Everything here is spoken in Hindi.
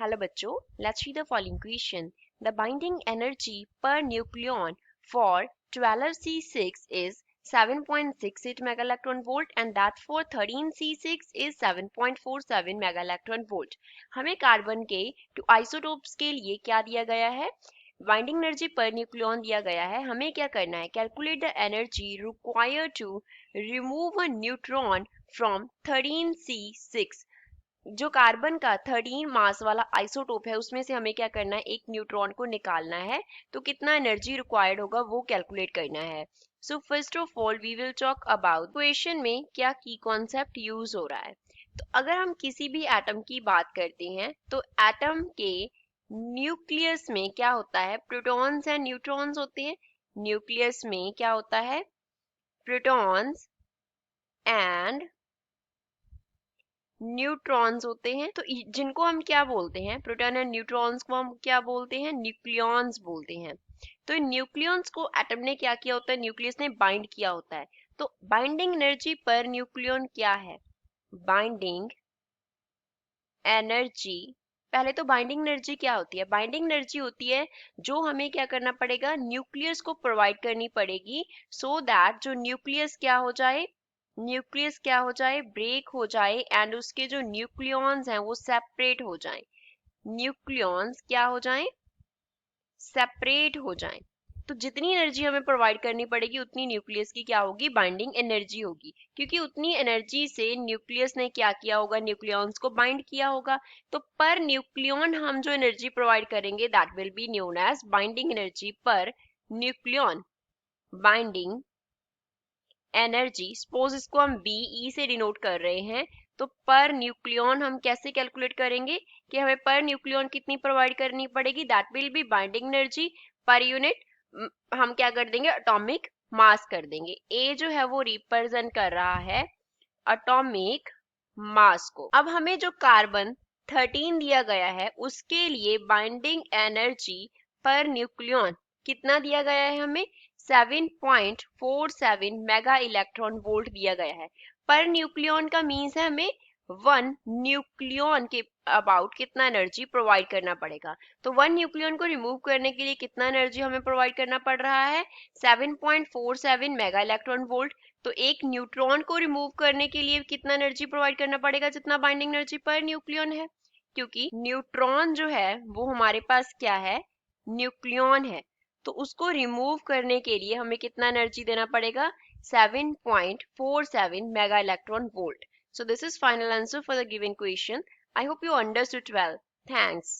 Hello बच्चों, let's read the following question. The binding energy per nucleon for 12C6 is 7.68 megaelectron volt and that for 13C6 is 7.47 megaelectron volt. हमें कार्बन के 2 आइसोटोप्स के लिए क्या दिया गया है? बाइंडिंग एनर्जी पर न्यूक्लियन दिया गया है. हमें क्या करना है? Calculate the energy required to remove a neutron from 13C6. जो कार्बन का 13 मास वाला आइसोटोप है उसमें से हमें क्या करना है? एक न्यूट्रॉन को निकालना है. तो कितना एनर्जी रिक्वायर्ड होगा वो कैलकुलेट करना है. So first of all we will talk about question में क्या की कॉन्सेप्ट यूज हो रहा है. तो अगर हम किसी भी एटम की बात करते हैं तो एटम के न्यूक्लियस में क्या होता है? प्रोटॉन्स एंड न्यूट्रॉन्स होते हैं. न्यूक्लियस में क्या होता है? प्रोटॉन्स एंड न्यूट्रॉन्स होते हैं. तो जिनको हम क्या बोलते हैं? प्रोटॉन एंड न्यूट्रॉन्स को हम क्या बोलते हैं? न्यूक्लियॉन्स बोलते हैं. तो इन न्यूक्लियॉन्स को एटम ने क्या किया होता है? न्यूक्लियस ने बाइंड किया होता है. तो बाइंडिंग एनर्जी पर न्यूक्लियॉन क्या है? बाइंडिंग एनर्जी, पहले तो बाइंडिंग एनर्जी क्या होती है? बाइंडिंग एनर्जी होती है जो हमें क्या करना पड़ेगा? न्यूक्लियस को प्रोवाइड करनी पड़ेगी सो दैट जो न्यूक्लियस क्या हो जाए? न्यूक्लियस क्या हो जाए? ब्रेक हो जाए एंड उसके जो न्यूक्लियॉन्स हैं वो सेपरेट हो जाएं. न्यूक्लियॉन्स क्या हो जाएं? सेपरेट हो जाएं. तो जितनी एनर्जी हमें प्रोवाइड करनी पड़ेगी उतनी न्यूक्लियस की क्या होगी? बाइंडिंग एनर्जी होगी. क्योंकि उतनी एनर्जी से न्यूक्लियस ने क्या किया होगा? न्यूक्लियॉन्स को बाइंड किया होगा. तो पर न्यूक्लियॉन हम जो एनर्जी प्रोवाइड करेंगे that will be known as binding energy per nucleon. Binding energy, suppose इसको हम BE से डिनोट कर रहे हैं, तो पर न्यूक्लियॉन हम कैसे कैलकुलेट करेंगे कि हमें पर न्यूक्लियॉन कितनी प्रोवाइड करनी पड़ेगी? That will B binding energy per unit. हम क्या कर देंगे? एटॉमिक मास कर देंगे. ए जो है वो रिप्रेजेंट कर रहा है एटॉमिक मास को. अब हमें जो कार्बन 13 दिया गया है उसके लिए बाइंडिंग एनर्जी पर न्यूक्लियॉन कितना दिया गया है? हमें 7.47 मेगा इलेक्ट्रॉन वोल्ट दिया गया है. पर न्यूक्लियॉन का मीन्स है हमें 1 न्यूक्लियॉन के अबाउट कितना एनर्जी प्रोवाइड करना पड़ेगा. तो 1 न्यूक्लियॉन को रिमूव करने के लिए कितना एनर्जी हमें प्रोवाइड करना पड़ रहा है? 7.47 मेगा इलेक्ट्रॉन वोल्ट. तो एक न्यूट्रॉन को रिमूव करने के लिए कितना एनर्जी प्रोवाइड करना पड़ेगा? जितना बाइंडिंग एनर्जी पर न्यूक्लियॉन है. क्योंकि न्यूट्रॉन जो है वो हमारे पास क्या है? न्यूक्लियॉन है. तो उसको रिमूव करने के लिए हमें कितना एनर्जी देना पड़ेगा? 7.47 mega electron volt. So this is final answer for the given question. I hope you understood well. Thanks.